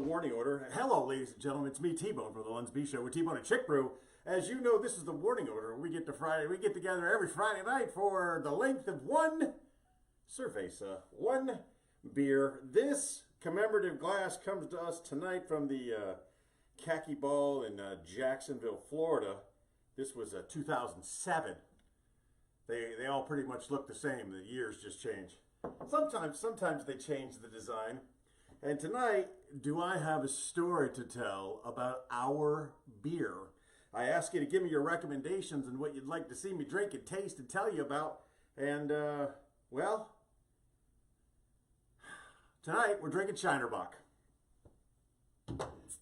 warning order. Hello, ladies and gentlemen. It's me, T-Bone, from the lunsb Show with T-Bone and Chick Brew. As you know, this is the warning order. We get together every Friday night for the length of one cerveza, one beer. This commemorative glass comes to us tonight from the Khaki Ball in Jacksonville, Florida. This was 2007. They all pretty much look the same. The years just change. Sometimes they change the design. And tonight, do I have a story to tell about our beer? I ask you to give me your recommendations and what you'd like to see me drink and taste and tell you about. And, well, tonight we're drinking Shinerbach.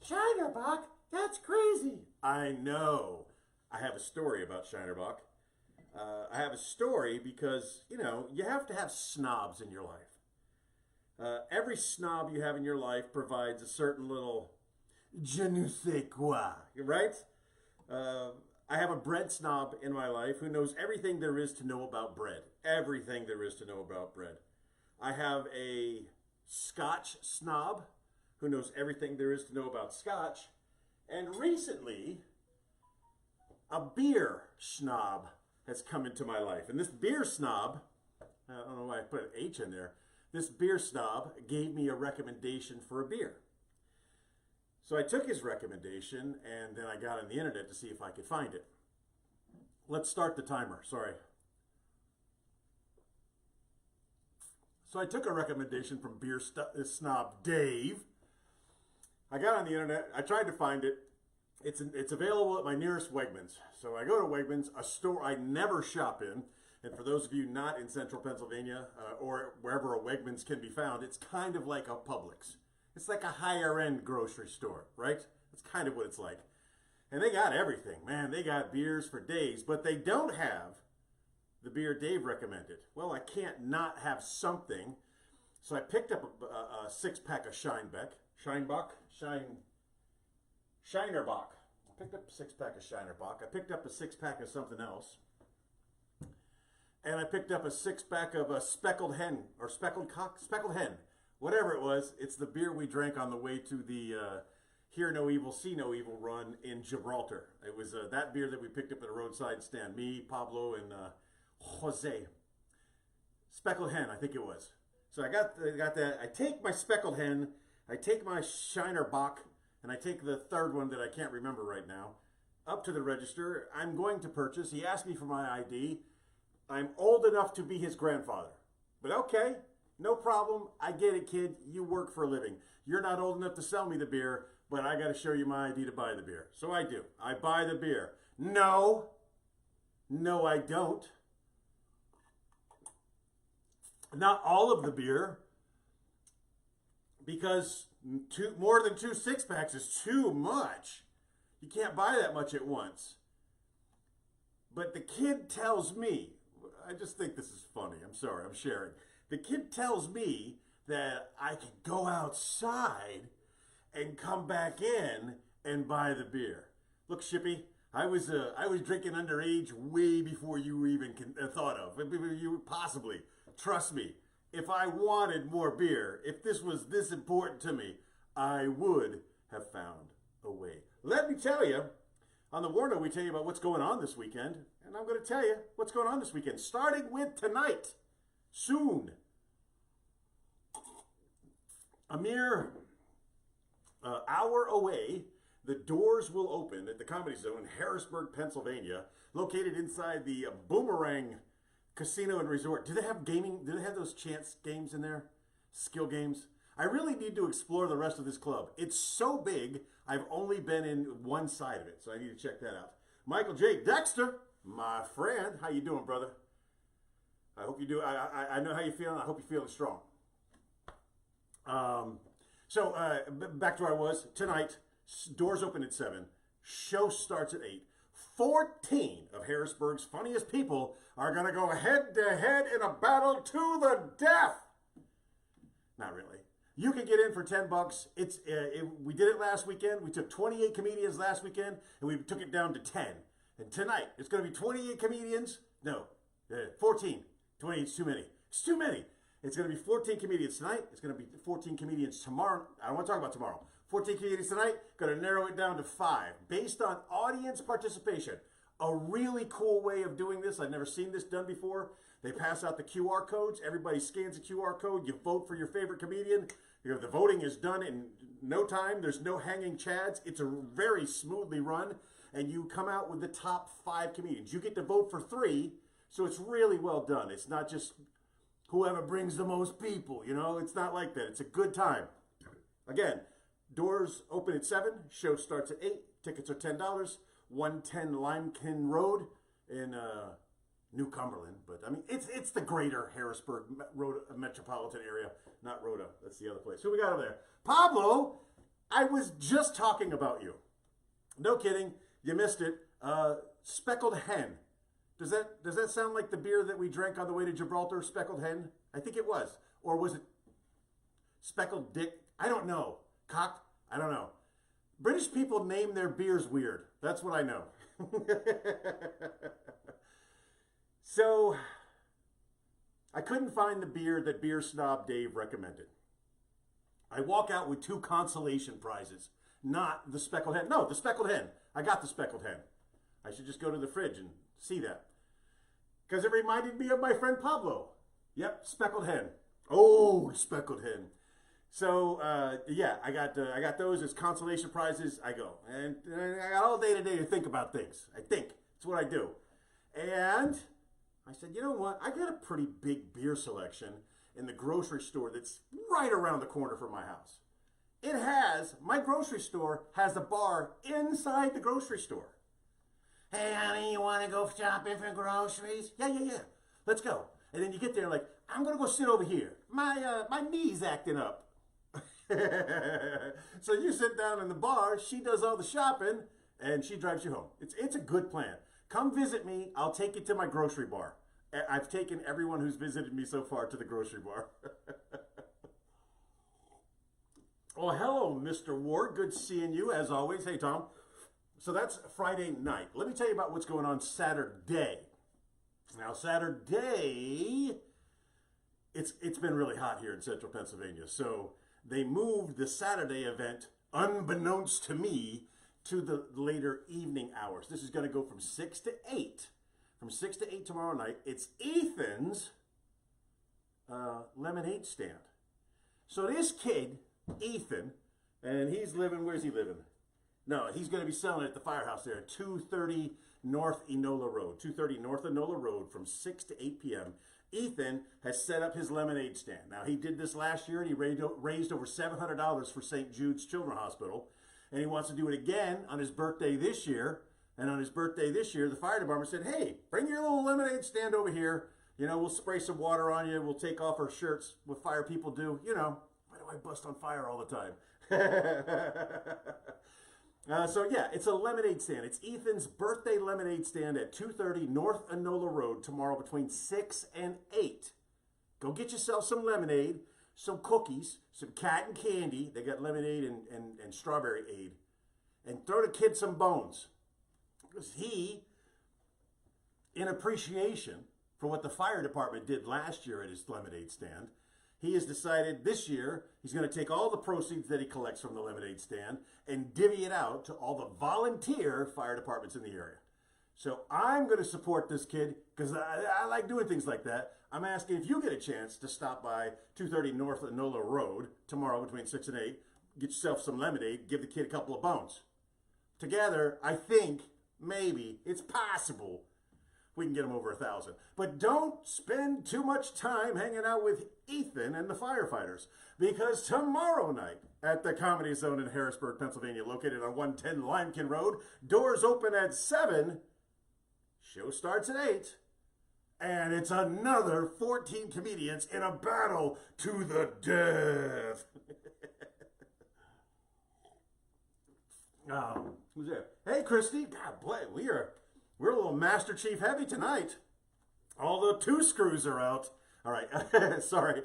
Shinerbach? That's crazy. I know. I have a story about Shinerbach. I have a story because, you know, you have to have snobs in your life. Every snob you have in your life provides a certain little je ne sais quoi, right? I have a bread snob in my life who knows everything there is to know about bread. Everything there is to know about bread. I have a Scotch snob who knows everything there is to know about Scotch. And recently, a beer snob has come into my life. And this beer snob, I don't know why I put an H in there, this beer snob gave me a recommendation for a beer. So I took his recommendation and then I got on the internet to see if I could find it. Let's start the timer, sorry. So I took a recommendation from beer snob Dave. I got on the internet, I tried to find it. It's available at my nearest Wegmans. So I go to Wegmans, a store I never shop in. And for those of you not in central Pennsylvania or wherever a Wegmans can be found, it's kind of like a Publix. It's like a higher end grocery store, right? That's kind of what it's like. And they got everything, man. They got beers for days, but they don't have the beer Dave recommended. Well, I can't not have something. So I picked up a six-pack of Shinerbach. I picked up a six-pack of Shinerbach. I picked up a six-pack of something else. And I picked up a six-pack of a speckled hen, or speckled hen, whatever it was. It's the beer we drank on the way to the Hear No Evil, See No Evil run in Gibraltar. It was that beer that we picked up at a roadside stand. Me, Pablo, and Jose. Speckled hen, I think it was. So I got that. I take my speckled hen, I take my Shinerbach, and I take the third one that I can't remember right now, up to the register. I'm going to purchase. He asked me for my ID. I'm old enough to be his grandfather. But okay, no problem. I get it, kid. You work for a living. You're not old enough to sell me the beer, but I got to show you my ID to buy the beer. So I do. I buy the beer. No, I don't. Not all of the beer, because more than 2 six-packs is too much. You can't buy that much at once. But the kid tells me, I just think this is funny. I'm sorry, I'm sharing. The kid tells me that I can go outside and come back in and buy the beer. Look, Shippy, I was drinking underage way before you even thought of. You possibly. Trust me, if I wanted more beer, if this was this important to me, I would have found a way. Let me tell you, on the WARNO, we tell you about what's going on this weekend. And I'm going to tell you what's going on this weekend, starting with tonight, soon. A mere hour away, the doors will open at the Comedy Zone in Harrisburg, Pennsylvania, located inside the Boomerang Casino and Resort. Do they have gaming? Do they have those chance games in there? Skill games? I really need to explore the rest of this club. It's so big, I've only been in one side of it, so I need to check that out. Michael J. Dexter, my friend, how you doing, brother? I hope you do. I know how you're feeling. I hope you're feeling strong. Back to where I was. Tonight, doors open at 7. Show starts at 8. 14 of Harrisburg's funniest people are going to go head-to-head in a battle to the death. Not really. You can get in for $10. We did it last weekend. We took 28 comedians last weekend, and we took it down to 10. And tonight, it's going to be 28 comedians. No, 14. 28 is too many. It's too many. It's going to be 14 comedians tonight. It's going to be 14 comedians tomorrow. I don't want to talk about tomorrow. 14 comedians tonight. Going to narrow it down to 5 based on audience participation. A really cool way of doing this. I've never seen this done before. They pass out the QR codes. Everybody scans the QR code. You vote for your favorite comedian. The voting is done in no time. There's no hanging chads. It's a very smoothly run. And you come out with the top 5 comedians. You get to vote for 3, so it's really well done. It's not just whoever brings the most people, you know? It's not like that. It's a good time. Again, doors open at 7. Show starts at 8. Tickets are $10. 110 Limekiln Road in New Cumberland. But, I mean, it's the greater Harrisburg metropolitan area. Not Rhoda. That's the other place. Who we got over there? Pablo, I was just talking about you. No kidding. You missed it. Speckled Hen. Does that sound like the beer that we drank on the way to Gibraltar? Speckled Hen? I think it was. Or was it Speckled Dick? I don't know. Cocked? I don't know. British people name their beers weird. That's what I know. So, I couldn't find the beer that Beer Snob Dave recommended. I walk out with 2 consolation prizes. Not the Speckled Hen. No, the Speckled Hen. I got the Speckled Hen. I should just go to the fridge and see that. Because it reminded me of my friend Pablo. Yep, Speckled Hen. Oh, Speckled Hen. So, yeah, I got those as consolation prizes. I go. And I got all day today to think about things. I think. That's what I do. And I said, you know what? I got a pretty big beer selection in the grocery store that's right around the corner from my house. My grocery store has a bar inside the grocery store. Hey, honey, you want to go shopping for groceries? Yeah. Let's go. And then you get there like, I'm going to go sit over here. My knee's acting up. So you sit down in the bar, she does all the shopping, and she drives you home. It's a good plan. Come visit me. I'll take you to my grocery bar. I've taken everyone who's visited me so far to the grocery bar. Oh, hello, Mr. Ward. Good seeing you, as always. Hey, Tom. So that's Friday night. Let me tell you about what's going on Saturday. Now, Saturday, it's been really hot here in central Pennsylvania. So they moved the Saturday event, unbeknownst to me, to the later evening hours. This is going to go from 6 to 8. From 6 to 8 tomorrow night. It's Ethan's lemonade stand. So this kid, Ethan, and he's living, where's he living? No, he's going to be selling at the firehouse there at 230 North Enola Road. 230 North Enola Road from 6 to 8 p.m. Ethan has set up his lemonade stand. Now, he did this last year, and he raised over $700 for St. Jude's Children's Hospital. And he wants to do it again on his birthday this year. And on his birthday this year, the fire department said, hey, bring your little lemonade stand over here. You know, we'll spray some water on you. We'll take off our shirts, what fire people do. You know, why do I bust on fire all the time? So, yeah, it's a lemonade stand. It's Ethan's birthday lemonade stand at 230 North Enola Road tomorrow between 6 and 8. Go get yourself some lemonade, some cookies, some cotton candy. They got lemonade and strawberry aid. And throw the kid some bones. Because he, in appreciation for what the fire department did last year at his lemonade stand, he has decided this year he's going to take all the proceeds that he collects from the lemonade stand and divvy it out to all the volunteer fire departments in the area. So I'm going to support this kid because I like doing things like that. I'm asking if you get a chance to stop by 230 North Enola Road tomorrow between 6 and 8, get yourself some lemonade, give the kid a couple of bones. Together, I think, maybe, it's possible we can get him over 1,000. But don't spend too much time hanging out with Ethan and the firefighters, because tomorrow night at the Comedy Zone in Harrisburg, Pennsylvania, located on 110 Limekiln Road, doors open at 7, show starts at 8, and it's another 14 comedians in a battle to the death. Who's there? Hey, Christy. God bless. We're a little Master Chief heavy tonight. All the 2 screws are out. All right. Sorry.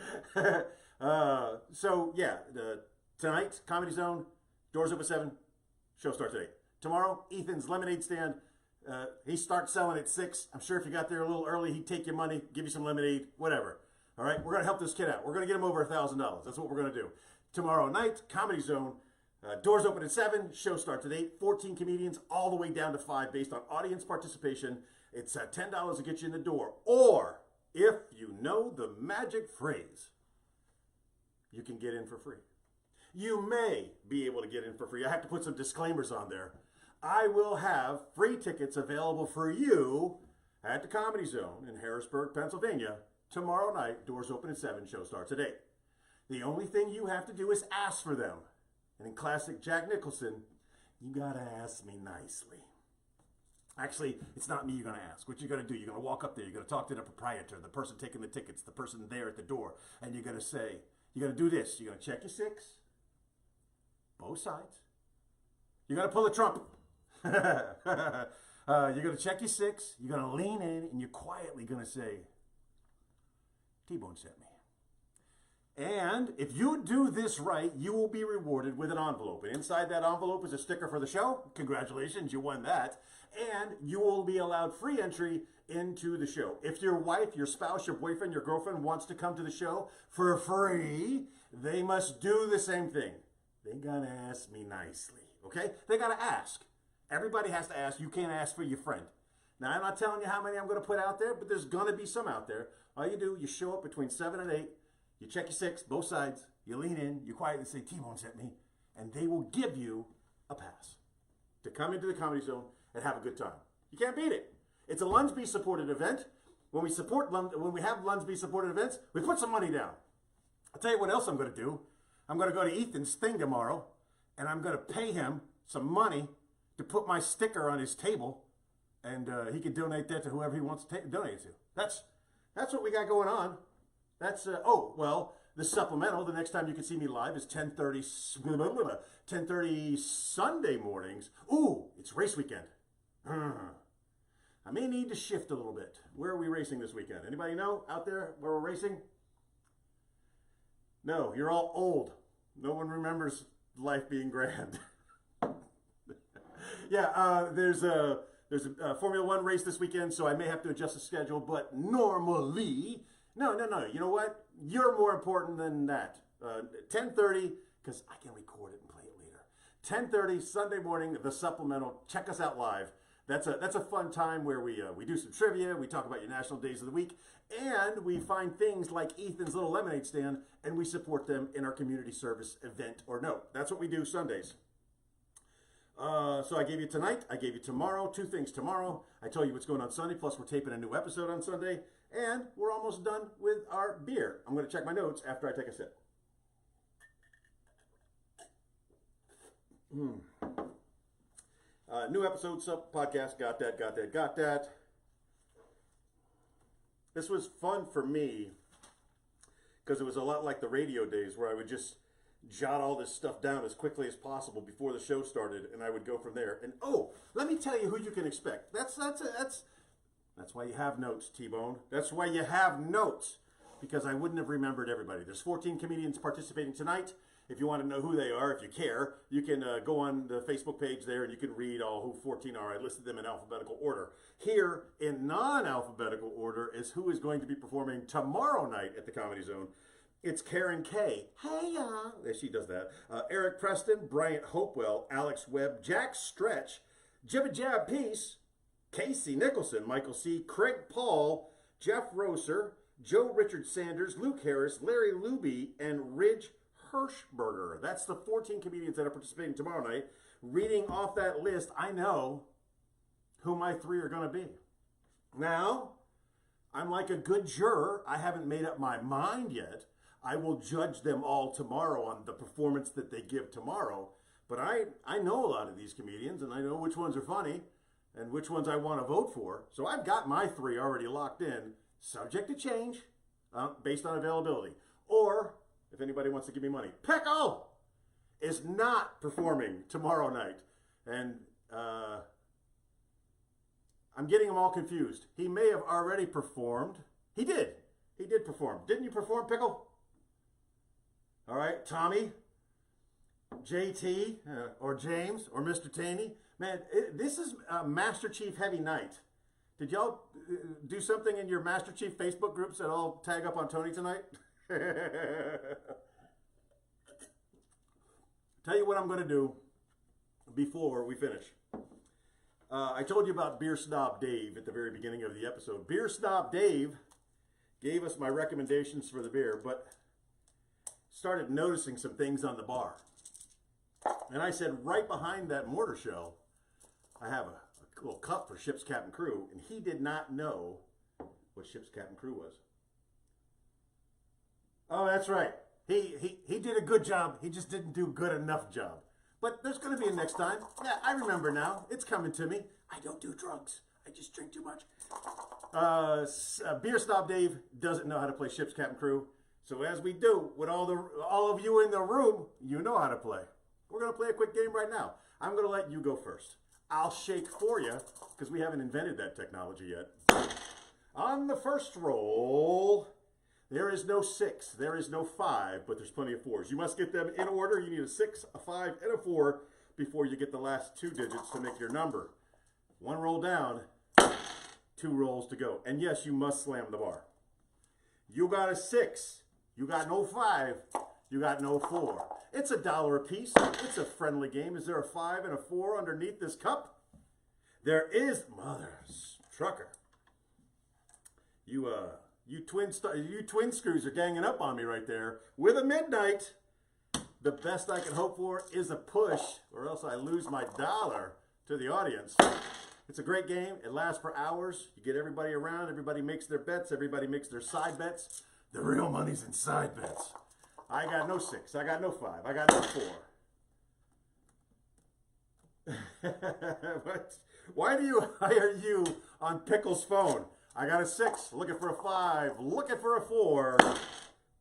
So, yeah, tonight, Comedy Zone, doors open at 7, show starts at 8. Tomorrow, Ethan's lemonade stand. He starts selling at 6. I'm sure if you got there a little early, he'd take your money, give you some lemonade, whatever. All right, we're going to help this kid out. We're going to get him over $1,000. That's what we're going to do. Tomorrow night, Comedy Zone, Doors open at 7, show starts at 8, 14 comedians, all the way down to 5 based on audience participation. It's $10 to get you in the door. Or, if you know the magic phrase, you can get in for free. You may be able to get in for free. I have to put some disclaimers on there. I will have free tickets available for you at the Comedy Zone in Harrisburg, Pennsylvania, tomorrow night. Doors open at 7, show starts at 8. The only thing you have to do is ask for them. And in classic Jack Nicholson, you gotta ask me nicely. Actually, it's not me you're gonna ask. What you're gonna do, you're gonna walk up there, you're gonna talk to the proprietor, the person taking the tickets, the person there at the door, and you're gonna say, you're gonna do this. You're gonna check your 6, both sides. You're gonna pull a trumpet. You're gonna check your 6, you're gonna lean in, and you're quietly gonna say, T-Bone sent me. And if you do this right, you will be rewarded with an envelope. And inside that envelope is a sticker for the show. Congratulations, you won that. And you will be allowed free entry into the show. If your wife, your spouse, your boyfriend, your girlfriend wants to come to the show for free, they must do the same thing. They gotta ask me nicely, okay? They gotta ask. Everybody has to ask. You can't ask for your friend. Now, I'm not telling you how many I'm gonna put out there, but there's gonna be some out there. All you do, you show up between 7 and 8, you check your 6, both sides, you lean in, you quietly say, T-Bone sent me, and they will give you a pass to come into the Comedy Zone and have a good time. You can't beat it. It's a lunsb supported event. When we have lunsb supported events, we put some money down. I'll tell you what else I'm going to do. I'm going to go to Ethan's thing tomorrow, and I'm going to pay him some money to put my sticker on his table, and he can donate that to whoever he wants to donate it to. That's what we got going on. That's, the supplemental, the next time you can see me live is 10:30 Sunday mornings. Ooh, it's race weekend. I may need to shift a little bit. Where are we racing this weekend? Anybody know out there where we're racing? No, you're all old. No one remembers life being grand. Yeah, there's a Formula One race this weekend, so I may have to adjust the schedule, but normally, no. You know what? You're more important than that. 10:30, because I can record it and play it later. 10:30 Sunday morning, the supplemental. Check us out live. That's a fun time where we do some trivia, we talk about your national days of the week, and we find things like Ethan's Little Lemonade Stand, and we support them in our community service event or no. That's what we do Sundays. So I gave you tonight, I gave you tomorrow, 2 things tomorrow. I told you what's going on Sunday, plus we're taping a new episode on Sunday, and we're almost done with our beer. I'm going to check my notes after I take a sip. New episode, podcast, got that. This was fun for me because it was a lot like the radio days where I would just jot all this stuff down as quickly as possible before the show started, and I would go from there. And let me tell you who you can expect. That's why you have notes, T-Bone. That's why you have notes, because I wouldn't have remembered everybody. There's 14 comedians participating tonight. If you want to know who they are, if you care, you can go on the Facebook page there and you can read all who 14 are. I listed them in alphabetical order. Here, in non-alphabetical order, is who is going to be performing tomorrow night at the Comedy Zone. It's Karen Kay. Hey, y'all. She does that. Eric Preston, Bryant Hopewell, Alex Webb, Jack Stretch, Jibba Jab Peace, Casey Nicholson, Michael C., Craig Paul, Jeff Roser, Joe Richard Sanders, Luke Harris, Larry Luby, and Ridge Hirschberger. That's the 14 comedians that are participating tomorrow night. Reading off that list, I know who my 3 are going to be. Now, I'm like a good juror. I haven't made up my mind yet. I will judge them all tomorrow on the performance that they give tomorrow. But I know a lot of these comedians, and I know which ones are funny and which ones I want to vote for. So I've got my 3 already locked in, subject to change based on availability. Or, if anybody wants to give me money, Pickle is not performing tomorrow night. And I'm getting them all confused. He may have already performed. He did. He did perform. Didn't you perform, Pickle? All right, Tommy, JT, or James, or Mr. Taney. Man, this is Master Chief Heavy Night. Did y'all do something in your Master Chief Facebook groups that all tag up on Tony tonight? Tell you what I'm going to do before we finish. I told you about Beer Snob Dave at the very beginning of the episode. Beer Snob Dave gave us my recommendations for the beer, but started noticing some things on the bar. And I said, right behind that mortar shell, I have a little cup for Ship's Captain Crew, and he did not know what Ship's Captain Crew was. Oh, that's right. He did a good job. He just didn't do a good enough job. But there's going to be a next time. Yeah, I remember now. It's coming to me. I don't do drugs. I just drink too much. Beer Snob Dave doesn't know how to play Ship's Captain Crew. So as we do with all of you in the room, you know how to play. We're going to play a quick game right now. I'm going to let you go first. I'll shake for you because we haven't invented that technology yet. On the first roll, there is no 6, there is no 5, but there's plenty of 4s. You must get them in order. You need a 6, a 5, and a 4 before you get the last 2 digits to make your number. 1 roll down, 2 rolls to go. And yes, you must slam the bar. You got a 6, you got no 5, you got no 4. It's $1 a piece. It's a friendly game. Is there a 5 and a 4 underneath this cup? There is. Mother trucker. You twin screws are ganging up on me right there. With a midnight, the best I can hope for is a push, or else I lose my dollar to the audience. It's a great game. It lasts for hours. You get everybody around. Everybody makes their bets. Everybody makes their side bets. The real money's in side bets. I got no 6. I got no 5. I got no 4. Why do you hire you on Pickle's phone? I got a 6, looking for a 5, looking for a 4,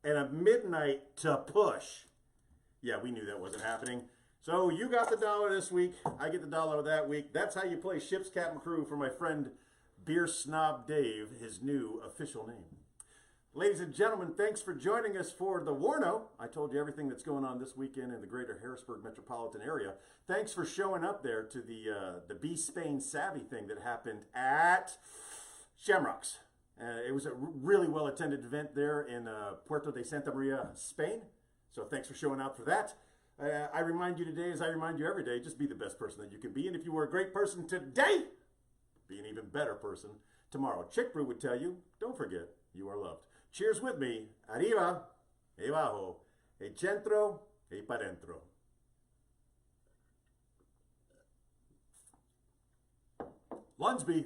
and a midnight to push. Yeah, we knew that wasn't happening. So you got the dollar this week. I get the dollar that week. That's how you play Ship's Captain Crew for my friend Beer Snob Dave, his new official name. Ladies and gentlemen, thanks for joining us for the WARNO. I told you everything that's going on this weekend in the greater Harrisburg metropolitan area. Thanks for showing up there to the Be Spain Savvy thing that happened at Shamrocks. It was a really well-attended event there in Puerto de Santa Maria, Spain. So thanks for showing out for that. I remind you today, as I remind you every day, just be the best person that you can be. And if you were a great person today, be an even better person tomorrow. Chick Brew would tell you, don't forget, you are loved. Cheers with me. Arriba, e bajo, e centro, e pa dentro. Lunsby.